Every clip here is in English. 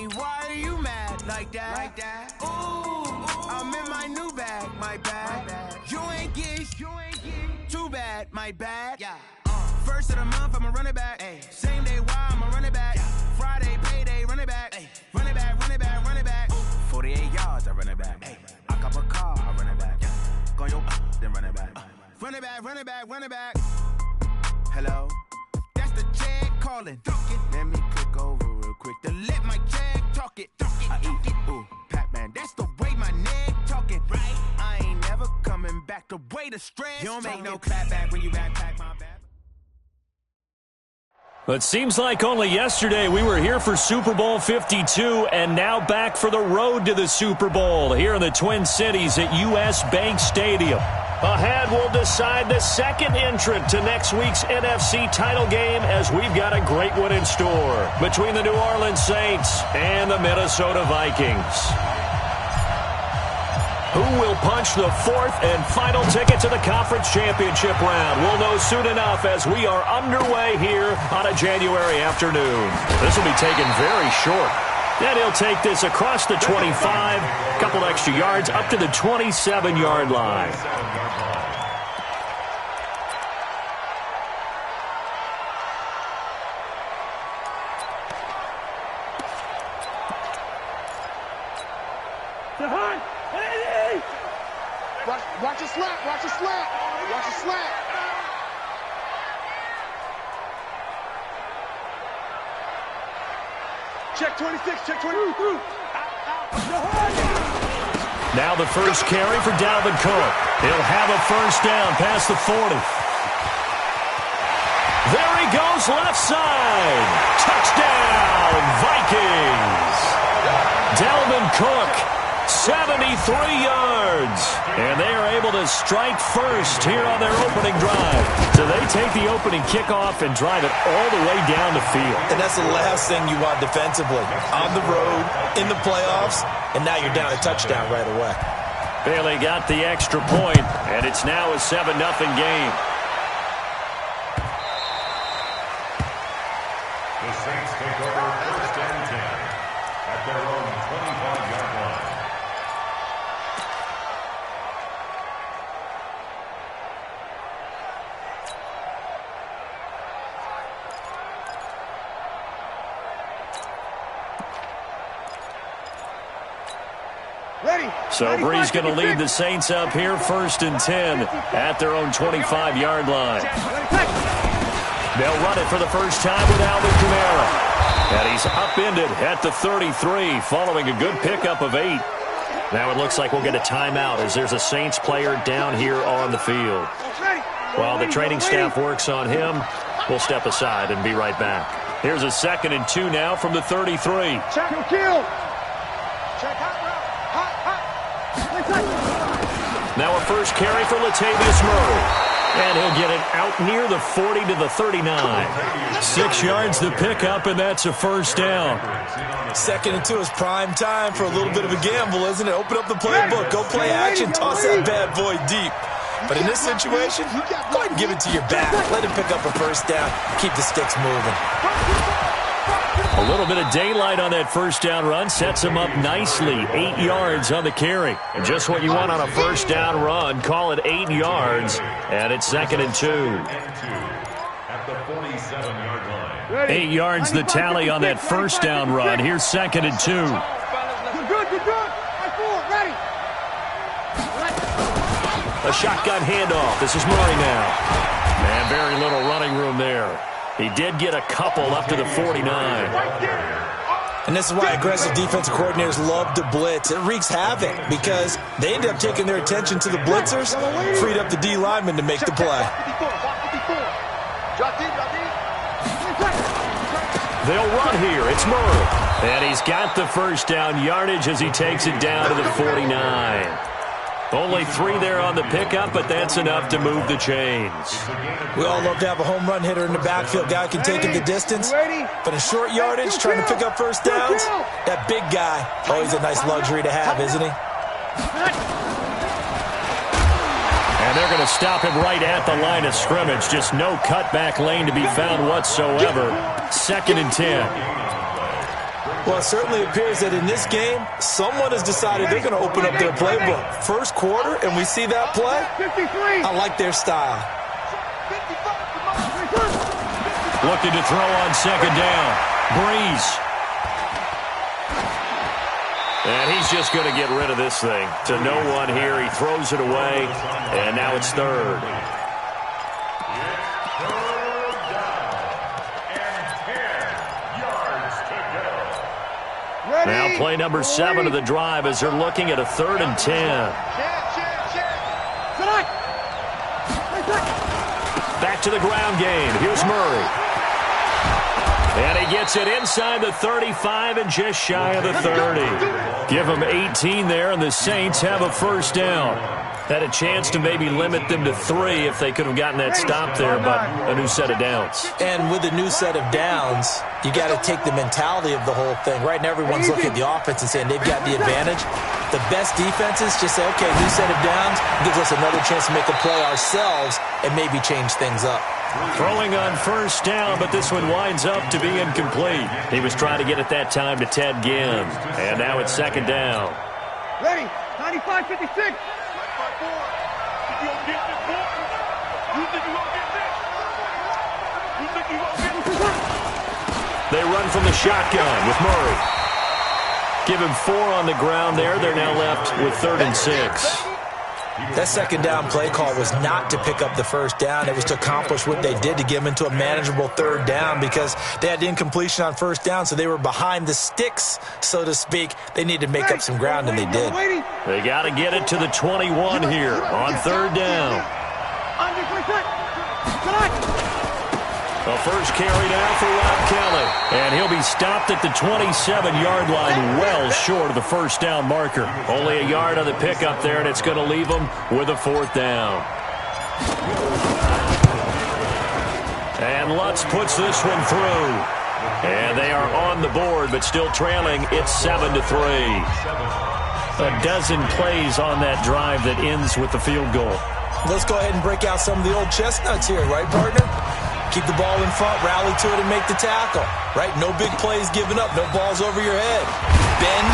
me, why are you mad like that? Ooh, I'm in my new bag, my bad. You ain't get too bad, my bad. Yeah. First of the month, I'ma run it back. Ay. Same day, why I'ma run it back. Friday, payday, run it back. Ay. Run it back, run it back, run it back. 48 yards, I run it back. Ay. I cop a car, I run it back. Go yo, then run it back. Run it back, run it back, run it back. Hello, that's the jag calling. Let me click over real quick to let my jag talk it. I eat it, ooh, Pac-Man, that's the way my neck talking. Right, I ain't never coming back the way the stress. You don't make no clap back when you backpack my back. It seems like only yesterday we were here for Super Bowl 52 and now back for the road to the Super Bowl here in the Twin Cities at US Bank Stadium. Ahead, we'll decide the second entrant to next week's NFC title game as we've got a great one in store between the New Orleans Saints and the Minnesota Vikings. Who will punch the fourth and final ticket to the conference championship round? We'll know soon enough as we are underway here on a January afternoon. This will be taken very short. And he'll take this across the 25, a couple extra yards up to the 27-yard line. Watch a slap, watch a slap, watch a slap. Check 26, check 20. Now the first carry for Dalvin Cook. He'll have a first down past the 40. There he goes, left side. Touchdown, Vikings. Dalvin Cook. 73 yards. And they are able to strike first here on their opening drive. So they take the opening kickoff and drive it all the way down the field. And that's the last thing you want defensively. On the road, in the playoffs, and now you're down a touchdown right away. Bailey got the extra point, and it's now a 7-0 game. The Saints take over first and 10 at their own 25-yard line. So Bree's going to lead the Saints up here first and 10 at their own 25-yard line. They'll run it for the first time with Alvin Kamara. And he's upended at the 33 following a good pickup of 8. Now it looks like we'll get a timeout as there's a Saints player down here on the field. While the training staff works on him, we'll step aside and be right back. Here's a 2nd and 2 now from the 33. Check and kill. Check hot. Now a first carry for Latavius Murray. And he'll get it out near the 40 to the 39. 6 yards the pickup, and that's a first down. 2nd and 2 is prime time for a little bit of a gamble, isn't it? Open up the playbook, go play action, toss that bad boy deep. But in this situation, go ahead and give it to your back. Let him pick up a first down. Keep the sticks moving. A little bit of daylight on that first down run sets him up nicely. 8 yards on the carry. And just what you want on a first down run. Call it 8 yards. And it's 2nd and 2. At the 47-yard line. 8 yards the tally on that first down run. Here's 2nd and 2. Good. Ready. A shotgun handoff. This is Murray now. And very little running room there. He did get a couple up to the 49. And this is why aggressive defensive coordinators love to blitz. It wreaks havoc because they end up taking their attention to the blitzers, freed up the D lineman to make the play. They'll run here. It's Murray. And he's got the first down yardage as he takes it down to the 49. Only 3 there on the pickup, but that's enough to move the chains. We all love to have a home run hitter in the backfield. Guy can take it the distance. But in short yardage, trying to pick up first downs, that big guy, always a nice luxury to have, isn't he? And they're going to stop him right at the line of scrimmage. Just no cutback lane to be found whatsoever. 2nd and 10. Well, it certainly appears that in this game, someone has decided they're going to open up their playbook. First quarter, and we see that play. I like their style. Looking to throw on second down. Breeze. And he's just going to get rid of this thing. To no one here. He throws it away, and now it's third. Now play number 7 of the drive as they're looking at a 3rd and 10. Back to the ground game. Here's Murray. And he gets it inside the 35 and just shy of the 30. Give them 18 there, and the Saints have a first down. Had a chance to maybe limit them to 3 if they could have gotten that stop there, but a new set of downs. And with a new set of downs, you got to take the mentality of the whole thing. Right now, everyone's looking at the offense and saying they've got the advantage. The best defenses just say, okay, new set of downs gives us another chance to make a play ourselves and maybe change things up. Throwing on first down, but this one winds up to be incomplete. He was trying to get it that time to Ted Ginn. And now it's second down. Ready, 95-56. They run from the shotgun with Murray. Give him 4 on the ground there. They're now left with 3rd and 6. That second down play call was not to pick up the first down. It was to accomplish what they did, to get them into a manageable 3rd down, because they had incompletion on first down, so they were behind the sticks, so to speak. They needed to make up some ground, and they did. They got to get it to the 21 here on 3rd down. The first carry now for Rob Kelly. And he'll be stopped at the 27-yard line, well short of the first down marker. Only a yard on the pickup there, and it's going to leave them with a 4th down. And Lutz puts this one through. And they are on the board, but still trailing. It's 7-3. A dozen plays on that drive that ends with the field goal. Let's go ahead and break out some of the old chestnuts here, right, partner? Keep the ball in front, rally to it, and make the tackle. Right? No big plays given up. No balls over your head. Bend,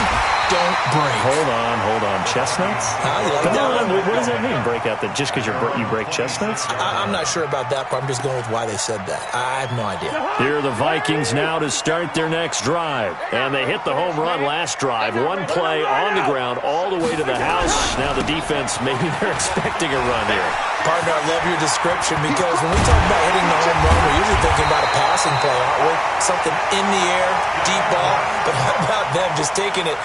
don't break. Hold on. Chestnuts? You like that one? What does that mean, break out that just because you break chestnuts? I'm not sure about that, but I'm just going with why they said that. I have no idea. Here are the Vikings now to start their next drive. And they hit the home run last drive. One play on the ground all the way to the house. Now the defense, maybe they're expecting a run here. Partner, I love your description, because when we talk about hitting the home run, we're usually thinking about a passing play, aren't we? Something in the air, deep ball. But how about them just taking it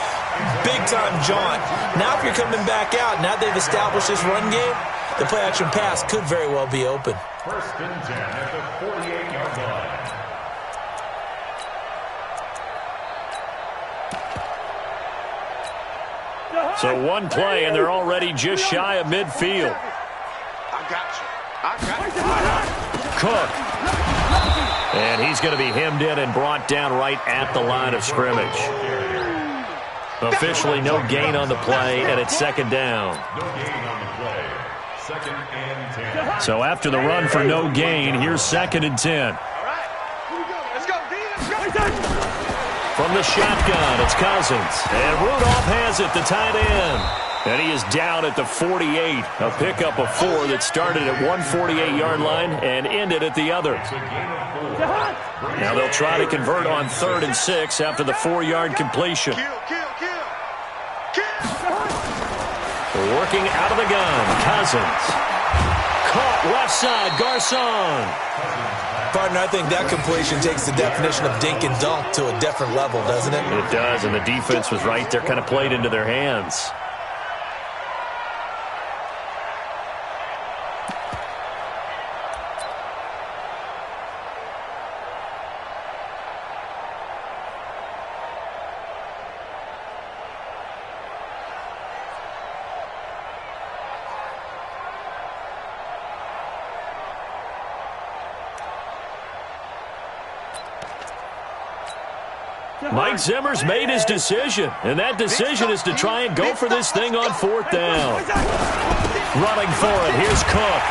big-time jaunt? Now if you're coming back out, now they've established this run game, the play-action pass could very well be open. 1st and 10 at the 48-yard line. So one play, and they're already just shy of midfield. I got you. Cook. And he's going to be hemmed in and brought down right at the line of scrimmage. Officially no gain on the play, and it's second down. No gain on the play. 2nd and 10. So after the run for no gain, here's 2nd and 10. All right. Here we go. Let's go. From the shotgun, it's Cousins. And Rudolph has it, the tight end. And he is down at the 48. A pickup of 4 that started at one 48-yard line and ended at the other. Now they'll try to convert on 3rd and 6 after the 4-yard completion. Working out of the gun, Cousins. Caught left side, Garcon. Partner, I think that completion takes the definition of dink and dunk to a different level, doesn't it? It does, and the defense was right there, kind of played into their hands. Mike Zimmer's made his decision, and that decision is to try and go for this thing on 4th down. Running for it. Here's Cook.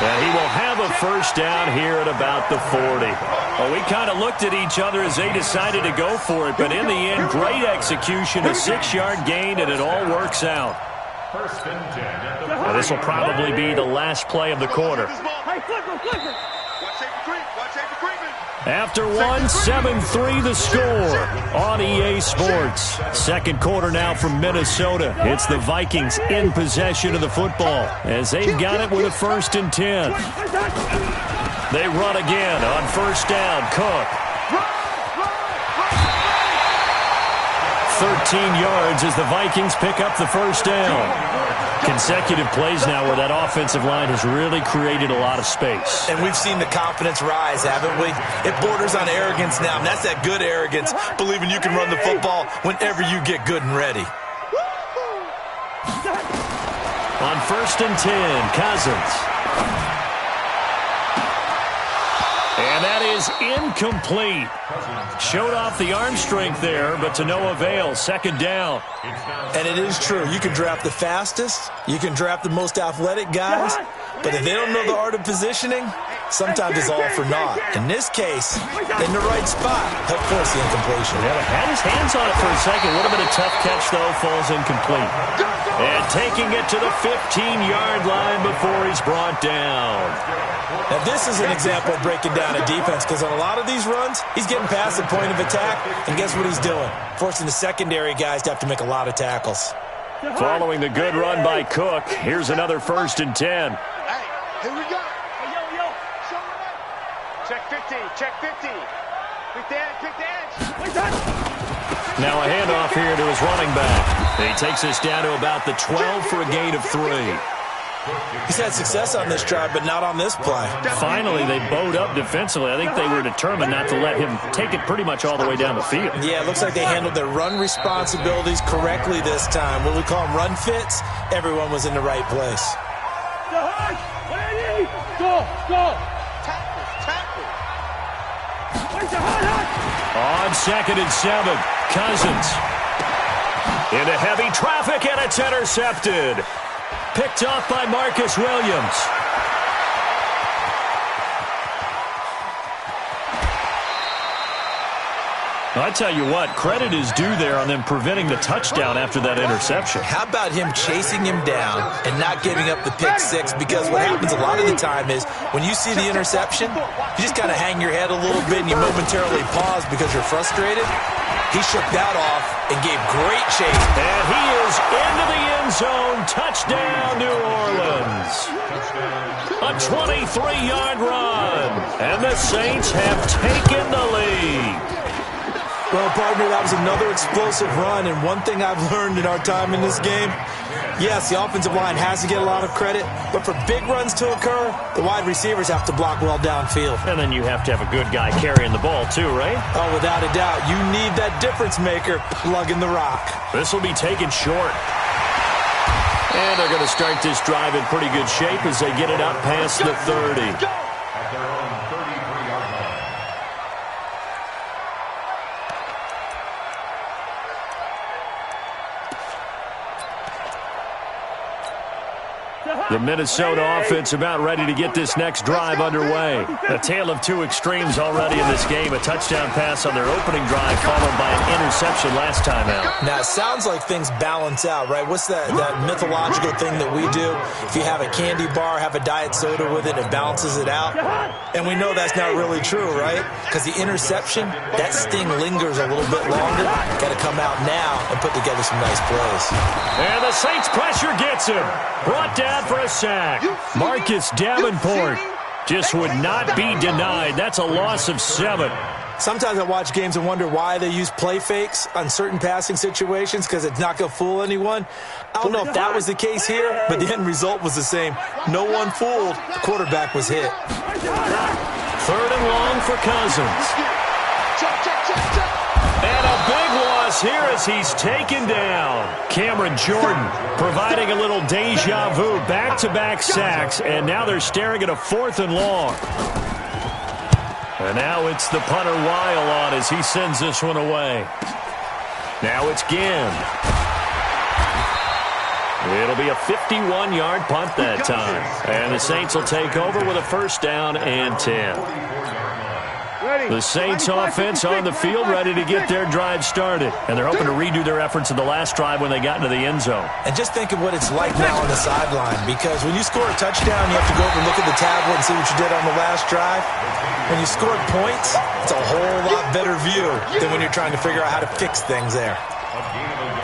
And he will have a first down here at about the 40. Well, we kind of looked at each other as they decided to go for it. But in the end, great execution, a 6-yard gain, and it all works out. First and 10 at the Now, this will probably be the last play of the quarter. After one, 7-3 the score on EA Sports. Second quarter now from Minnesota. It's the Vikings in possession of the football as they've got it with a 1st and 10. They run again on first down. Cook. 13 yards as the Vikings pick up the first down. Consecutive plays now where that offensive line has really created a lot of space. And we've seen the confidence rise, haven't we? It borders on arrogance now, and that's that good arrogance, believing you can run the football whenever you get good and ready. On 1st and 10, Cousins. And that is incomplete. Showed off the arm strength there, but to no avail. Second down. And it is true. You can draft the fastest. You can draft the most athletic guys. But if they don't know the art of positioning, sometimes it's all for naught. In this case, in the right spot, help force the incompletion. Yeah, had his hands on it for a second. Would have been a tough catch, though. Falls incomplete. And taking it to the 15-yard line before he's brought down. Now, this is an example of breaking down a defense because on a lot of these runs, he's getting past the point of attack, and guess what he's doing? Forcing the secondary guys to have to make a lot of tackles. Following the good run by Cook, here's another 1st and 10. Hey, here we go. Hey, yo. Check 50, check 50. Pick the edge. Now a handoff here to his running back. He takes us down to about the 12 for a gain of 3. He's had success on this drive, but not on this play. Finally, they bowed up defensively. I think they were determined not to let him take it pretty much all the way down the field. Yeah, it looks like they handled their run responsibilities correctly this time. What we call them run fits, everyone was in the right place. Go. On 2nd and 7, Cousins. Into heavy traffic, and it's intercepted. Picked off by Marcus Williams. I tell you what, credit is due there on them preventing the touchdown after that interception. How about him chasing him down and not giving up the pick six? Because what happens a lot of the time is when you see the interception, you just kind of hang your head a little bit and you momentarily pause because you're frustrated. He shook that off and gave great chase. And he is into the end zone. Touchdown, New Orleans. A 23-yard run. And the Saints have taken the lead. Well, partner, that was another explosive run. And one thing I've learned in our time in this game, yes, the offensive line has to get a lot of credit. But for big runs to occur, the wide receivers have to block well downfield. And then you have to have a good guy carrying the ball too, right? Oh, without a doubt. You need that difference maker lugging the rock. This will be taken short. And they're going to start this drive in pretty good shape as they get it up past the 30. at their own 33-yard line. The Minnesota offense about ready to get this next drive underway. A tale of two extremes already in this game. A touchdown pass on their opening drive followed by an interception last time out. Now, it sounds like things balance out, right? What's that mythological thing that we do? If you have a candy bar, have a diet soda with it, it balances it out. And we know that's not really true, right? Because the interception, that sting lingers a little bit longer. Got to come out now and put together some nice plays. And the Saints pressure gets him. Brought down for a sack. Marcus Davenport just would not be denied. That's a loss of 7. Sometimes I watch games and wonder why they use play fakes on certain passing situations because it's not going to fool anyone. I don't know if that was the case here, but the end result was the same. No one fooled. The quarterback was hit. 3rd and long for Cousins. And a big loss here as he's taken down. Cameron Jordan providing a little deja vu, back-to-back sacks, and now they're staring at a 4th and long. And now it's the punter Weil on as he sends this one away. Now it's Ginn. It'll be a 51-yard punt that time. And the Saints will take over with a first down and 10. The Saints offense on the field ready to get their drive started. And they're hoping to redo their efforts in the last drive when they got into the end zone. And just think of what it's like now on the sideline, because when you score a touchdown, you have to go over and look at the tablet and see what you did on the last drive. When you scored points, it's a whole lot better view than when you're trying to figure out how to fix things there.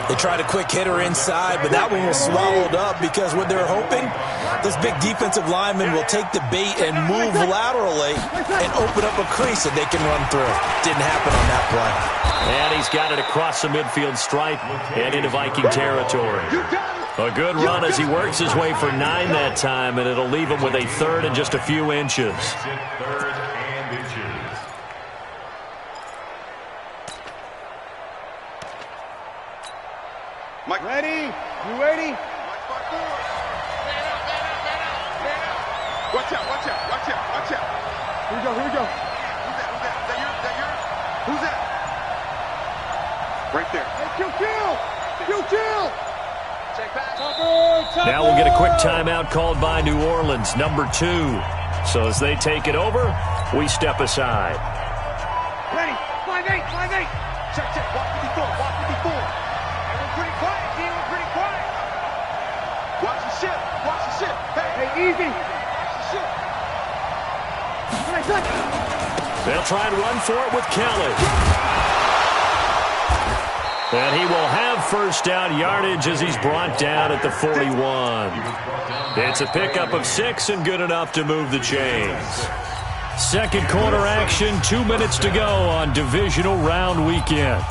They tried a quick hitter inside, but that one was swallowed up because what they're hoping, this big defensive lineman will take the bait and move laterally and open up a crease that they can run through. Didn't happen on that play. And he's got it across the midfield stripe and into Viking territory. A good run as he works his way for 9 that time, and it'll leave him with a third and just a few inches. Third and inches. Mike, ready? You ready? Watch out, watch out, watch out, watch out. Here we go, here we go. Who's that? Who's that? Is that yours? Who's that? Right there. Hey, kill. Check back. Now we'll get a quick timeout called by New Orleans, number 2. So as they take it over, we step aside. Ready? 5-8. Check. Walk 54. We're pretty quiet, team. We're pretty quiet. Watch the ship. Hey, easy. Watch the ship. They'll try and run for it with Kelly. And he will have first down yardage as he's brought down at the 41. It's a pickup of 6 and good enough to move the chains. Second quarter action, 2 minutes to go on divisional round weekend.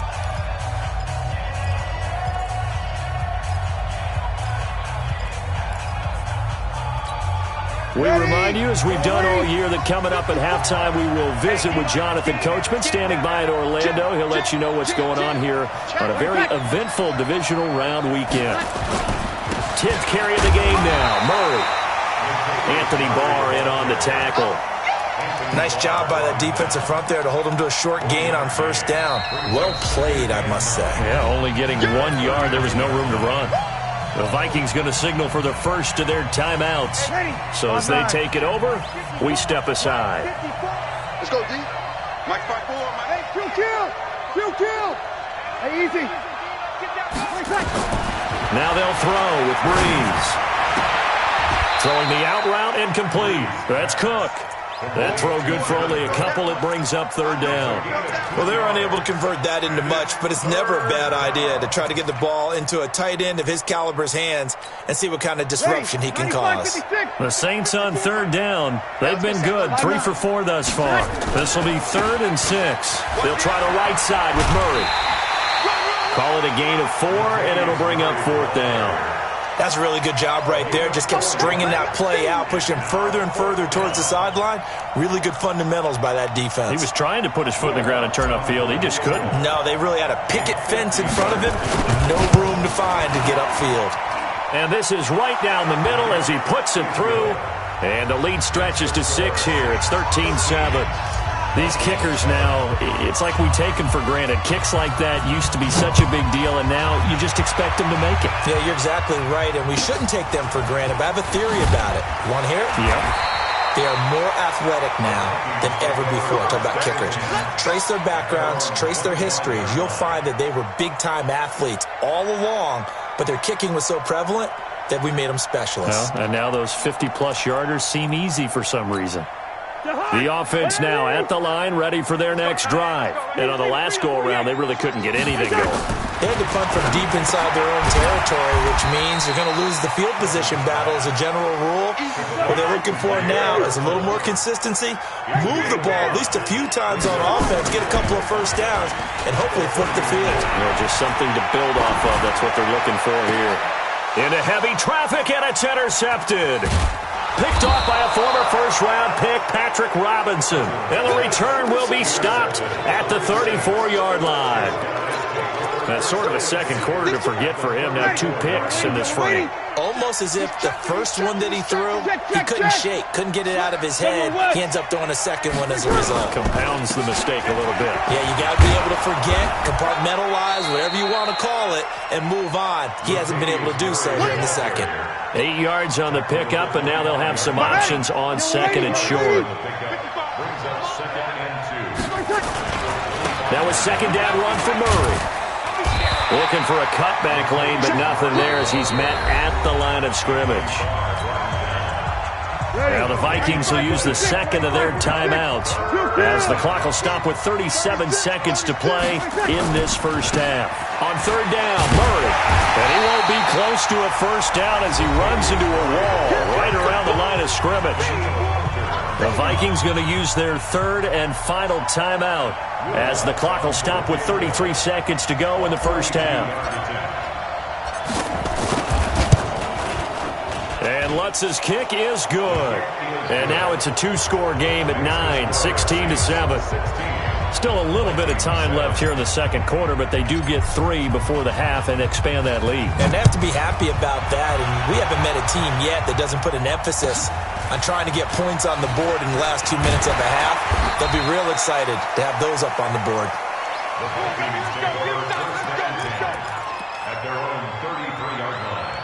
We remind you, as we've done all year, that coming up at halftime, we will visit with Jonathan Coachman, standing by in Orlando. He'll let you know what's going on here on a very eventful divisional round weekend. 10th carry of the game now. Murray. Anthony Barr in on the tackle. Nice job by that defensive front there to hold him to a short gain on first down. Well played, I must say. Yeah, only getting 1 yard. There was no room to run. The Vikings going to signal for the first of their timeouts. So as they take it over, we step aside. Let's go, D. Mike 5-4. Hey, kill. Hey, easy. Now they'll throw with Breeze. Throwing the out route incomplete. That's Cook. That throw good for only a couple. It brings up third down. Well, they're unable to convert that into much, but it's never a bad idea to try to get the ball into a tight end of his caliber's hands and see what kind of disruption he can cause. The Saints on third down. They've been good. 3 for 4 thus far. This will be 3rd and 6. They'll try the right side with Murray. Call it a gain of 4, and it'll bring up 4th down. That's a really good job right there. Just kept stringing that play out, pushing him further and further towards the sideline. Really good fundamentals by that defense. He was trying to put his foot in the ground and turn upfield. He just couldn't. No, they really had a picket fence in front of him. No room to find to get upfield. And this is right down the middle as he puts it through. And the lead stretches to 6 here. It's 13-7. These kickers now, it's like we take them for granted. Kicks like that used to be such a big deal, and now you just expect them to make it. Yeah, you're exactly right, and we shouldn't take them for granted, but I have a theory about it. You want to hear it? Yep. They are more athletic now than ever before. Talk about kickers. Trace their backgrounds, trace their histories. You'll find that they were big-time athletes all along, but their kicking was so prevalent that we made them specialists. Well, and now those 50-plus yarders seem easy for some reason. The offense now at the line, ready for their next drive. And on the last go-around, they really couldn't get anything going. They had to punt from deep inside their own territory, which means you're going to lose the field position battle as a general rule. What they're looking for now is a little more consistency, move the ball at least a few times on offense, get a couple of first downs, and hopefully flip the field. Just something to build off of. That's what they're looking for here. Into heavy traffic, and it's intercepted. Picked off by a former first-round pick, Patrick Robinson. And the return will be stopped at the 34-yard line. That's sort of a second quarter to forget for him. Now 2 picks in this frame. Almost as if the first one that he threw, he couldn't shake, couldn't get it out of his head. He ends up throwing a second one as a result. Compounds the mistake a little bit. Yeah, you got to be able to forget, compartmentalize, whatever you want to call it, and move on. He hasn't been able to do so here in the second. 8 yards on the pickup, and now they'll have some options on second and short. That was second down run for Murray. Looking for a cutback lane, but nothing there as he's met at the line of scrimmage. Now the Vikings will use the second of their timeouts as the clock will stop with 37 seconds to play in this first half. On third down, Murray. And he won't be close to a first down as he runs into a wall right around the line of scrimmage. The Vikings going to use their third and final timeout as the clock will stop with 33 seconds to go in the first half. And Lutz's kick is good. And now it's a two-score game at 9, 16-7. Still a little bit of time left here in the second quarter, but they do get 3 before the half and expand that lead. And they have to be happy about that. And we haven't met a team yet that doesn't put an emphasis on trying to get points on the board in the last 2 minutes of the half. They'll be real excited to have those up on the board. The Vikings take over first and 10 at their own 33-yard line.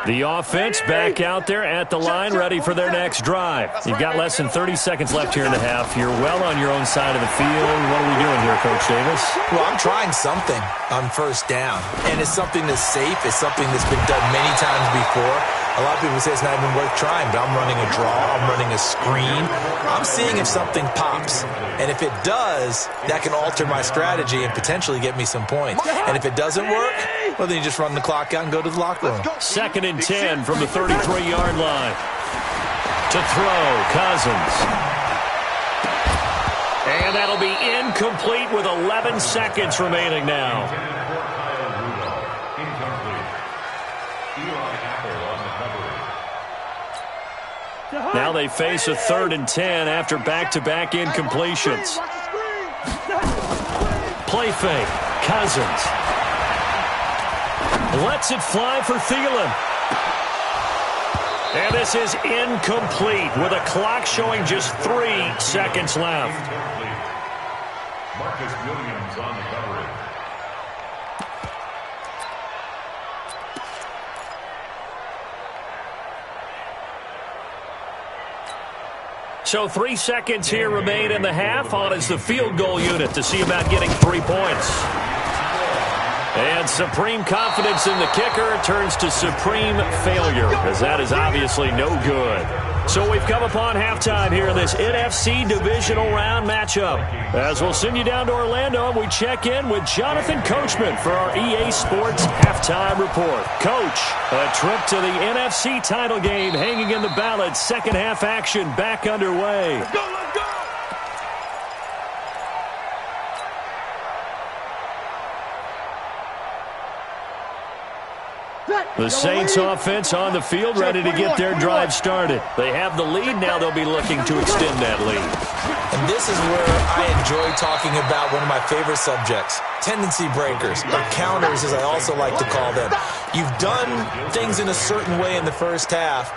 The offense back out there at the line, ready for their next drive. You've got less than 30 seconds left here in the half. You're well on your own side of the field. What are we doing here, Coach Davis? Well, I'm trying something on first down, and it's something that's safe. It's something that's been done many times before. A lot of people say it's not even worth trying, but I'm running a draw. I'm running a screen. I'm seeing if something pops. And if it does, that can alter my strategy and potentially get me some points. And if it doesn't work, well, then you just run the clock out and go to the locker room. Second and 10 from the 33-yard line. To throw, Cousins. And that'll be incomplete with 11 seconds remaining now. Now they face a third and 10 after back-to-back incompletions. Play fake. Cousins. Lets it fly for Thielen. And this is incomplete with a clock showing just 3 seconds left. Marcus Williams on the coverage. So 3 seconds here remain in the half. On is the field goal unit to see about getting 3 points. And supreme confidence in the kicker turns to supreme failure, as that is obviously no good. So we've come upon halftime here in this NFC divisional round matchup. As we'll send you down to Orlando, and we check in with Jonathan Coachman for our EA Sports halftime report. Coach, a trip to the NFC title game hanging in the balance. Second half action back underway. Let's go, let's go! The Saints offense on the field, ready to get their drive started. They have the lead. Now they'll be looking to extend that lead. And this is where I enjoy talking about one of my favorite subjects, tendency breakers, or counters as I also like to call them. You've done things in a certain way in the first half,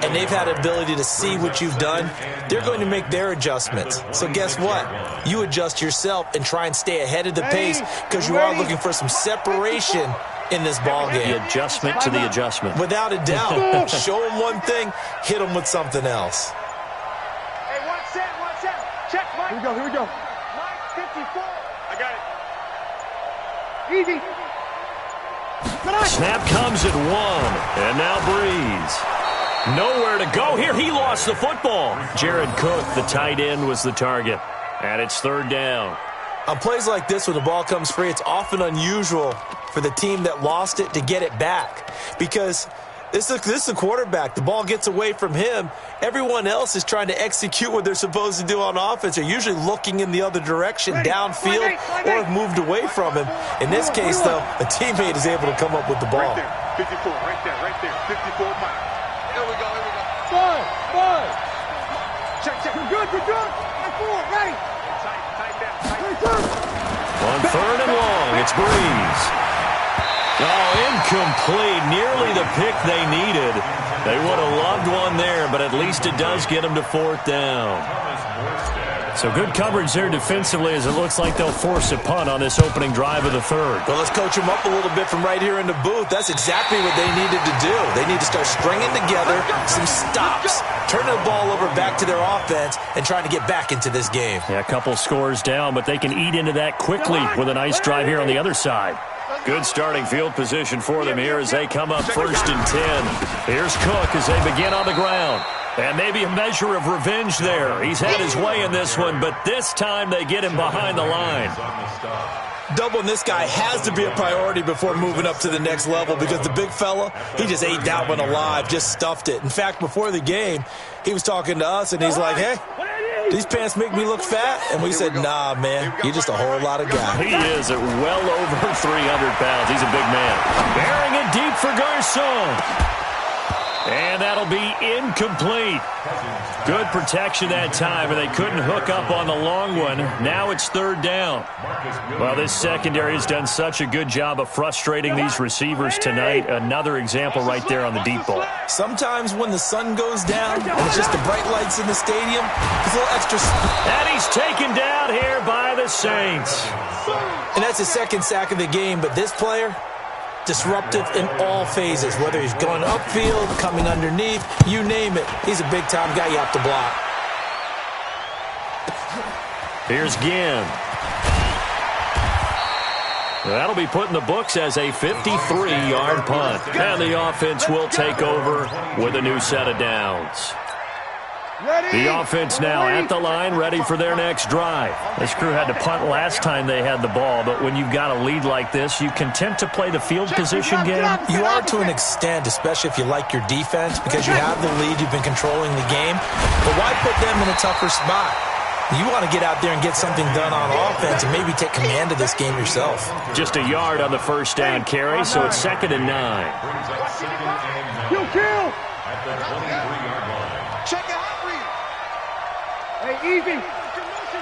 and they've had an ability to see what you've done. They're going to make their adjustments. So guess what? You adjust yourself and try and stay ahead of the pace because you are looking for some separation in this ball game. The adjustment to the adjustment. Without a doubt. Show them one thing, hit them with something else. Hey, one set. Check, Mike. Here we go. Mike, 54. I got it. Easy. Snap comes at 1, and now Breeze. Nowhere to go here. He lost the football. Jared Cook, the tight end, was the target. And it's third down. On plays like this, when the ball comes free, it's often unusual for the team that lost it to get it back. Because this is a quarterback. The ball gets away from him. Everyone else is trying to execute what they're supposed to do on offense. They're usually looking in the other direction, downfield, or have moved away from him. In this case, though, a teammate is able to come up with the ball. Right there, 54, right there. 54 miles. Here we go. Five. Check. You're good. 4, ready. Tight down. On third and long, it's Breeze. Oh, incomplete. Nearly the pick they needed. They would have loved one there, but at least it does get them to fourth down. So good coverage there defensively as it looks like they'll force a punt on this opening drive of the third. Well, let's coach them up a little bit from right here in the booth. That's exactly what they needed to do. They need to start stringing together some stops, turning the ball over back to their offense, and trying to get back into this game. Yeah, a couple scores down, but they can eat into that quickly with a nice drive here on the other side. Good starting field position for them here as they come up first and 10. Here's Cook as they begin on the ground. And maybe a measure of revenge there. He's had his way in this one, but this time they get him behind the line. Doubling this guy has to be a priority before moving up to the next level because the big fella, he just ate that one alive, just stuffed it. In fact, before the game, he was talking to us, and he's like, hey, these pants make me look fat? And we said, nah, man, you're just a whole lot of guy. He is at well over 300 pounds. He's a big man. Bearing it deep for Garcon. And that'll be incomplete. Good protection that time, and they couldn't hook up on the long one. Now it's third down. Well, this secondary has done such a good job of frustrating these receivers tonight. Another example right there on the deep ball. Sometimes when the sun goes down and it's just the bright lights in the stadium, it's a little extra. And he's taken down here by the Saints. And that's his second sack of the game, but this player, disruptive in all phases, whether he's going upfield, coming underneath, you name it. He's a big-time guy you have to block. Here's Ginn. That'll be put in the books as a 53-yard punt. And the offense will take over with a new set of downs. The offense now at the line, ready for their next drive. This crew had to punt last time they had the ball, but when you've got a lead like this, you can tend to play the field position game. You are to an extent, especially if you like your defense, because you have the lead, you've been controlling the game. But why put them in a tougher spot? You want to get out there and get something done on offense and maybe take command of this game yourself. Just a yard on the first down carry, so it's 2nd and 9. Kill! At the 23-yard line. Check it out. Hey, easy.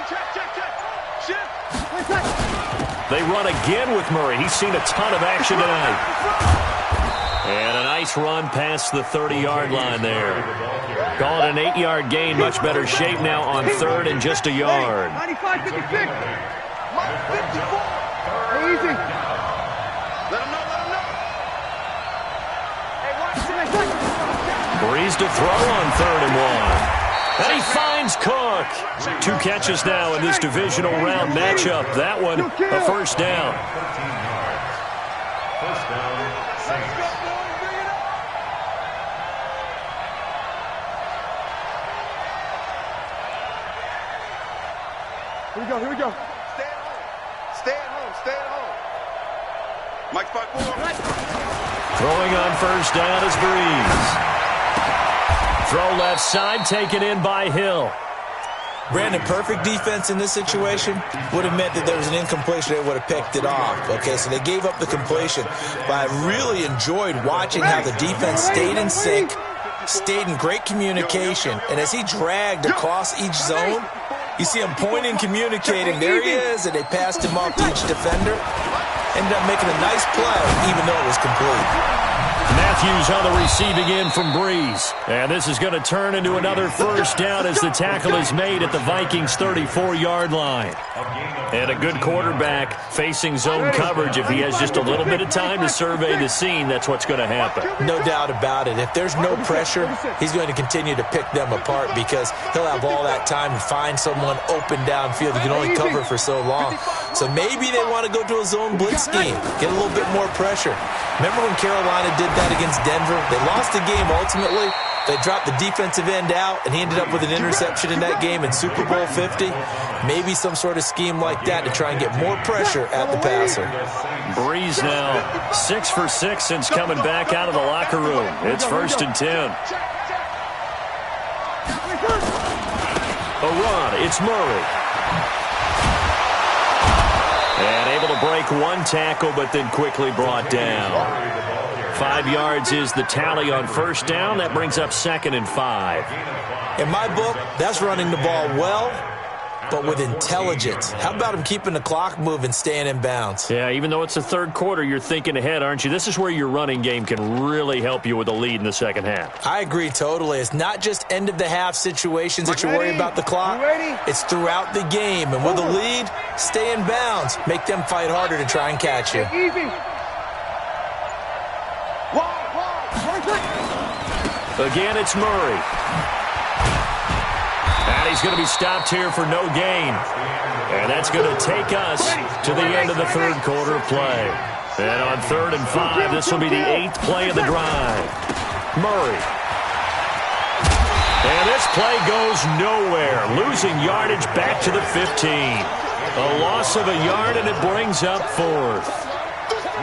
Check. They run again with Murray. He's seen a ton of action tonight. And a nice run past the 30-yard line there. Call it an 8-yard gain. Much better shape now on third and just a yard. 95, 56. 54. Hey, easy. Let him know. Hey, watch. Breeze to throw on 3rd and 1. And he finds Cook. 2 catches now in this divisional round matchup. That one, a first down. First down, Saints. Here we go. Stay at home. Mike 5-4. Throwing on first down is Breeze. Throw left side, taken in by Hill. Brandon, perfect defense in this situation would have meant that there was an incompletion. They would have picked it off. Okay, so they gave up the completion. But I really enjoyed watching how the defense stayed in sync, stayed in great communication. And as he dragged across each zone, you see him pointing, communicating. There he is, and they passed him off to each defender. Ended up making a nice play, even though it was complete. Matthews on the receiving end from Breeze. And this is going to turn into another first down as the tackle is made at the Vikings' 34-yard line. And a good quarterback facing zone coverage. If he has just a little bit of time to survey the scene, that's what's going to happen. No doubt about it. If there's no pressure, he's going to continue to pick them apart because he'll have all that time to find someone open downfield. You can only cover for so long. So maybe they want to go to a zone blitz scheme, get a little bit more pressure. Remember when Carolina did that against Denver? They lost the game ultimately. They dropped the defensive end out, and he ended up with an interception in that game in Super Bowl 50. Maybe some sort of scheme like that to try and get more pressure at the passer. Breeze now 6 for 6 since coming back out of the locker room. It's 1st and 10. A run. It's Murray. And able to break one tackle, but then quickly brought down. 5 yards is the tally on first down. That brings up 2nd and 5. In my book, that's running the ball well but with intelligence. How about him keeping the clock moving, staying in bounds? Yeah, even though it's the third quarter, you're thinking ahead, aren't you? This is where your running game can really help you with a lead in the second half. I agree totally. It's not just end-of-the-half situations that you worry about the clock. It's throughout the game. And with a lead, stay in bounds. Make them fight harder to try and catch you. Easy. Again, it's Murray. And he's going to be stopped here for no gain. And that's going to take us to the end of the third quarter of play. And on 3rd and 5, this will be the 8th play of the drive. Murray. And this play goes nowhere. Losing yardage back to the 15. A loss of a yard, and it brings up 4th.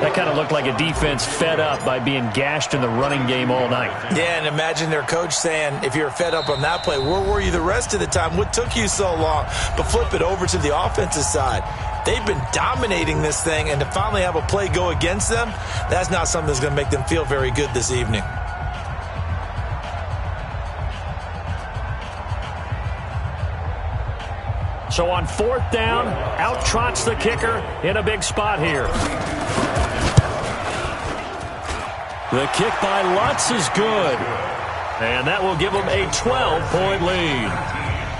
That kind of looked like a defense fed up by being gashed in the running game all night. Yeah, and imagine their coach saying, if you're fed up on that play, where were you the rest of the time? What took you so long? But flip it over to the offensive side. They've been dominating this thing, and to finally have a play go against them, that's not something that's going to make them feel very good this evening. So on 4th down, out trots the kicker in a big spot here. The kick by Lutz is good. And that will give them a 12-point lead.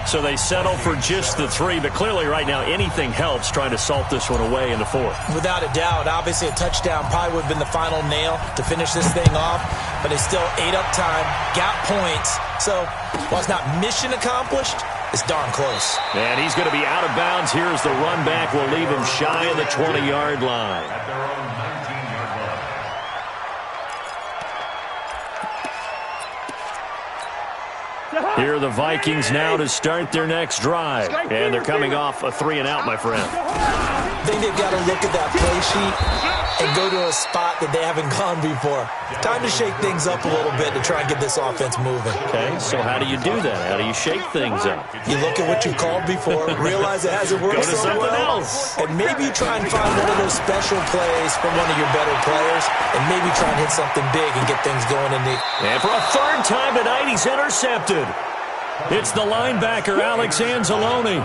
So they settle for just the 3, but clearly right now anything helps trying to salt this one away in the 4th. Without a doubt, obviously a touchdown probably would have been the final nail to finish this thing off, but it's still ate up time, got points. So while it's not mission accomplished, it's darn close. And he's going to be out of bounds. Here's the run back. We'll leave him shy of the 20-yard line. At their own 19-yard line. Here are the Vikings now to start their next drive. And they're coming off a 3-and-out, my friend. I think they've got to look at that play sheet and go to a spot that they haven't gone before. Time to shake things up a little bit to try and get this offense moving. Okay, so how do you do that? How do you shake things up? You look at what you've called before, realize it hasn't worked Go to so something well, else. and maybe you try and find one of those special plays from one of your better players, and maybe try and hit something big and get things going in the... And for a 3rd time tonight, he's intercepted. It's the linebacker, Alex Anzalone.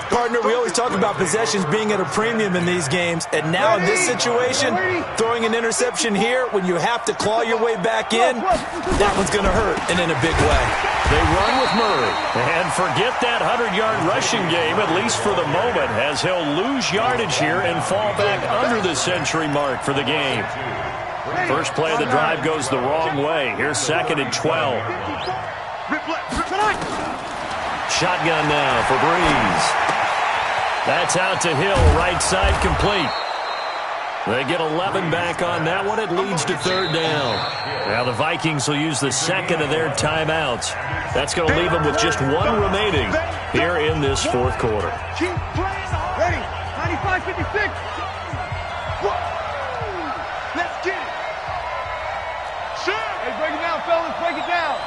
Partner, we always talk about possessions being at a premium in these games, and now in this situation, throwing an interception here when you have to claw your way back in, that one's going to hurt, and in a big way. They run with Murray. And forget that 100-yard rushing game, at least for the moment, as he'll lose yardage here and fall back under the century mark for the game. First play of the drive goes the wrong way. Here's 2nd and 12. Shotgun now for Breeze. That's out to Hill, right side complete. They get 11 back on that one. It leads to 3rd down. Now the Vikings will use the 2nd of their timeouts. That's going to leave them with just 1 remaining here in this 4th quarter. Keep playing hard. Ready. 95-56. Let's get it. Sure. Hey, break it down, fellas. Break it down.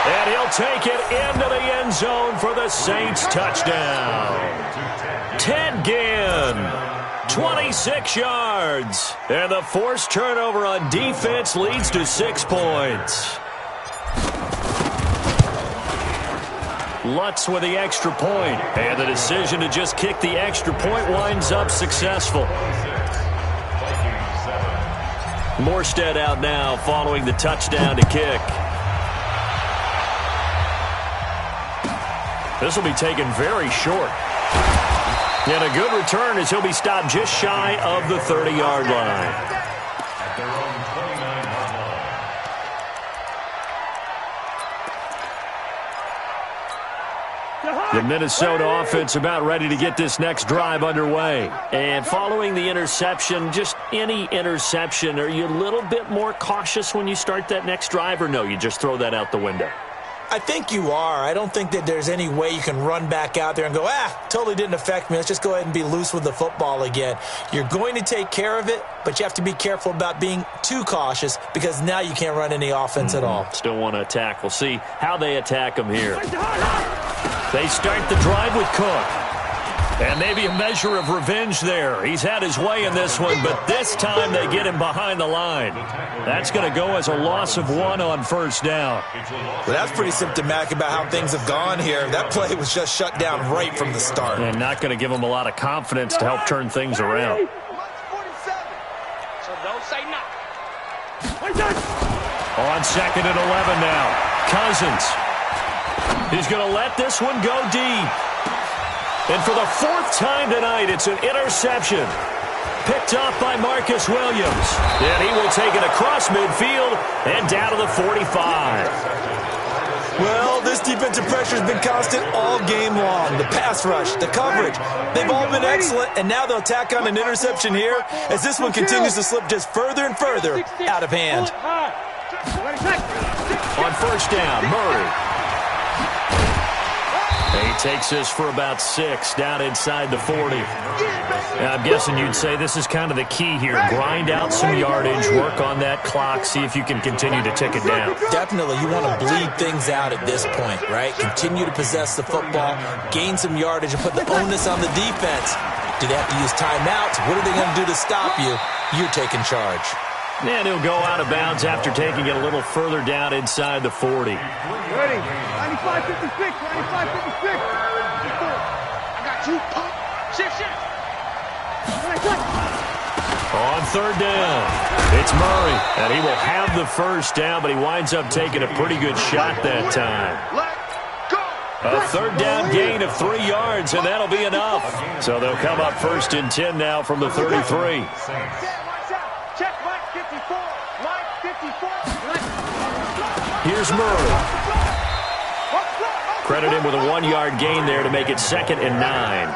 And he'll take it into the end zone for the Saints touchdown. Ted Ginn, 26 yards. And the forced turnover on defense leads to 6 points. Lutz with the extra point. And the decision to just kick the extra point winds up successful. Morstead out now following the touchdown to kick. This will be taken very short. And a good return as he'll be stopped just shy of the 30-yard line. At their own 29-yard line. The Minnesota offense about ready to get this next drive underway. And following the interception, just any interception, are you a little bit more cautious when you start that next drive, or no, you just throw that out the window? I think you are. I don't think that there's any way you can run back out there and go, totally didn't affect me. Let's just go ahead and be loose with the football again. You're going to take care of it, but you have to be careful about being too cautious because now you can't run any offense at all. Still want to attack. We'll see how they attack them here. They start the drive with Cook. And maybe a measure of revenge there. He's had his way in this one, but this time they get him behind the line. That's going to go as a loss of 1 on first down. Well, that's pretty symptomatic about how things have gone here. That play was just shut down right from the start. And not going to give him a lot of confidence to help turn things around. So don't say nothing. On 2nd and 11 now. Cousins. He's going to let this one go deep. And for the 4th time tonight, it's an interception. Picked off by Marcus Williams. And he will take it across midfield and down to the 45. Well, this defensive pressure has been constant all game long. The pass rush, the coverage, they've all been excellent, and now they'll tack on an interception here as this one continues to slip just further and further out of hand. On first down, Murray. He takes this for about 6 down inside the 40. Now, I'm guessing you'd say this is kind of the key here. Grind out some yardage, work on that clock, see if you can continue to tick it down. Definitely, you want to bleed things out at this point, right? Continue to possess the football, gain some yardage, and put the onus on the defense. Do they have to use timeouts? What are they going to do to stop you? You're taking charge. And he'll go out of bounds after taking it a little further down inside the 40. Ready? 95-56, 95-56. I got you. Shift. On 3rd down, it's Murray, and he will have the first down, but he winds up taking a pretty good shot that time. A 3rd down gain of 3 yards, and that'll be enough. So they'll come up 1st and 10 now from the 33. Check Mike 54. Mike 54. Here's Murray. Credit him with a 1-yard gain there to make it 2nd and 9.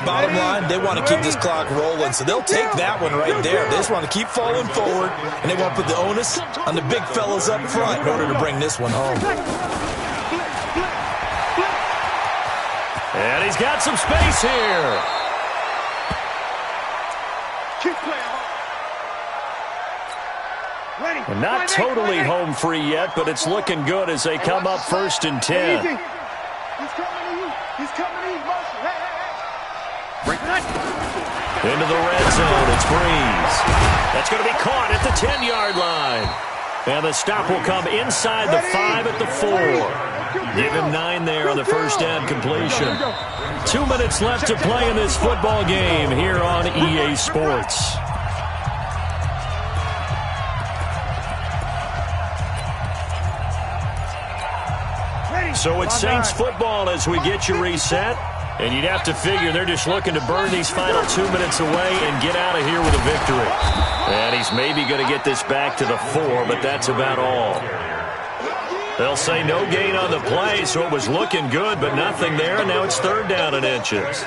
Bottom line, they want to keep this clock rolling, so they'll take that one right there. They just want to keep falling forward, and they want to put the onus on the big fellas up front in order to bring this one home. And he's got some space here. Keep playing. And not totally home free yet, but it's looking good as they come up 1st and 10. He's coming to you. He's coming to you. Into the red zone, it's Breeze. That's going to be caught at the 10-yard line. And the stop will come inside the 5 at the 4. Give him 9 there on the first down completion. 2 minutes left to play in this football game here on EA Sports. So it's Saints football as we get you reset. And you'd have to figure they're just looking to burn these final 2 minutes away and get out of here with a victory. And he's maybe going to get this back to the 4, but that's about all. They'll say no gain on the play, so it was looking good, but nothing there, and now it's 3rd down and inches.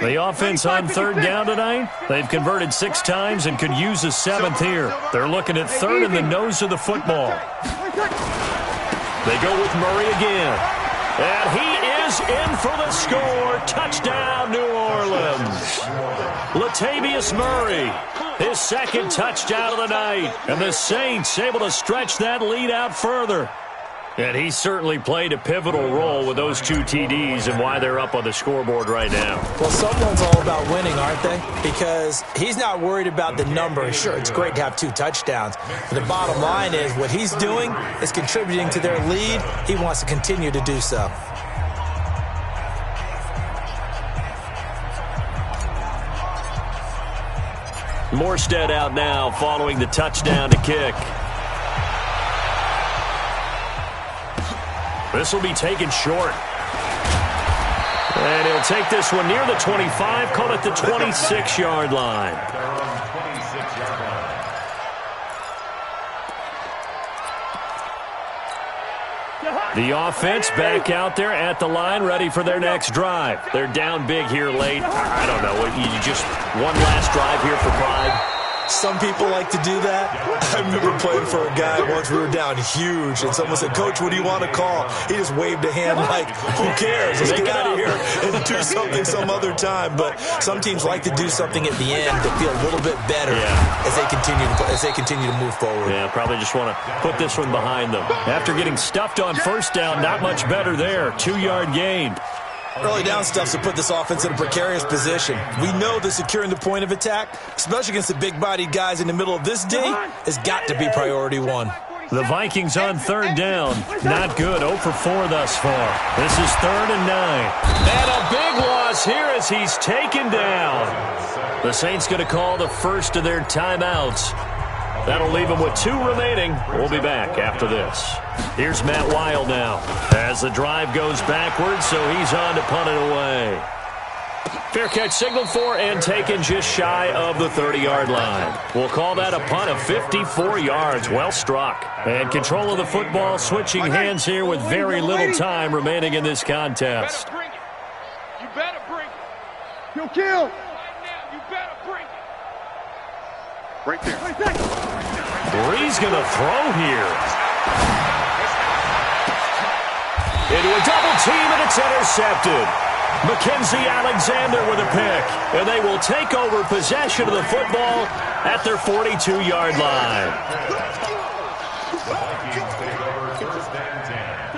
The offense on 3rd down tonight, they've converted 6 times and could use a 7th here. They're looking at 3rd in the nose of the football. They go with Murray again. And he is in for the score. Touchdown, New Orleans. Latavius Murray, his 2nd touchdown of the night. And the Saints able to stretch that lead out further. And he certainly played a pivotal role with those 2 TDs and why they're up on the scoreboard right now. Well, someone's all about winning, aren't they? Because he's not worried about the number. Sure, it's great to have 2 touchdowns. But the bottom line is what he's doing is contributing to their lead. He wants to continue to do so. Morstead out now following the touchdown to kick. This will be taken short. And he'll take this one near the 25, call it the 26-yard line. The offense back out there at the line, ready for their next drive. They're down big here late. I don't know. You just one last drive here for pride. Some people like to do that. I remember playing for a guy once. We were down huge, and someone said, "Coach, what do you want to call?" He just waved a hand like, "Who cares? Let's get out of here and do something some other time." But some teams like to do something at the end to feel a little bit better as they continue to move forward. Yeah, probably just want to put this one behind them. After getting stuffed on first down, not much better there. 2-yard gain. Early down stuffs to put this offense in a precarious position. We know that securing the point of attack, especially against the big-bodied guys in the middle of this day, has got to be priority one. The Vikings on third down. Not good. 0 for 4 thus far. This is 3rd and 9. And a big loss here as he's taken down. The Saints going to call the first of their timeouts. That'll leave them with 2 remaining. We'll be back after this. Here's Matt Weil now as the drive goes backwards, so he's on to punt it away. Fair catch signaled for and taken just shy of the 30-yard line. We'll call that a punt of 54 yards. Well struck. And control of the football switching hands here with very little time remaining in this contest. You better bring it. Kill. Right now, you better bring it. Right there. Bree's going to throw here. Into a double team, and it's intercepted. Mackenzie Alexander with a pick, and they will take over possession of the football at their 42-yard line.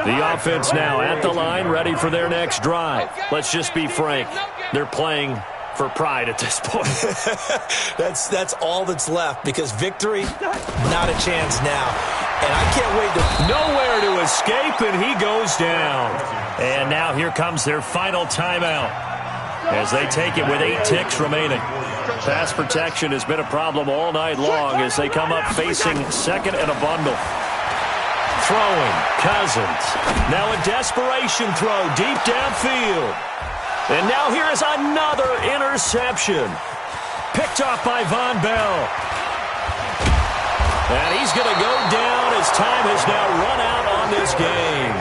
The offense now at the line, ready for their next drive. Let's just be frank. They're playing for pride at this point. That's all that's left, because victory, not a chance now. And I can't wait to... Nowhere to escape, and he goes down. And now here comes their final timeout as they take it with 8 ticks remaining. Pass protection has been a problem all night long as they come up facing second and a bundle. Throwing, Cousins. Now a desperation throw deep downfield. And now here is another interception. Picked off by Von Bell. And he's going to go down as time has now run out on this game.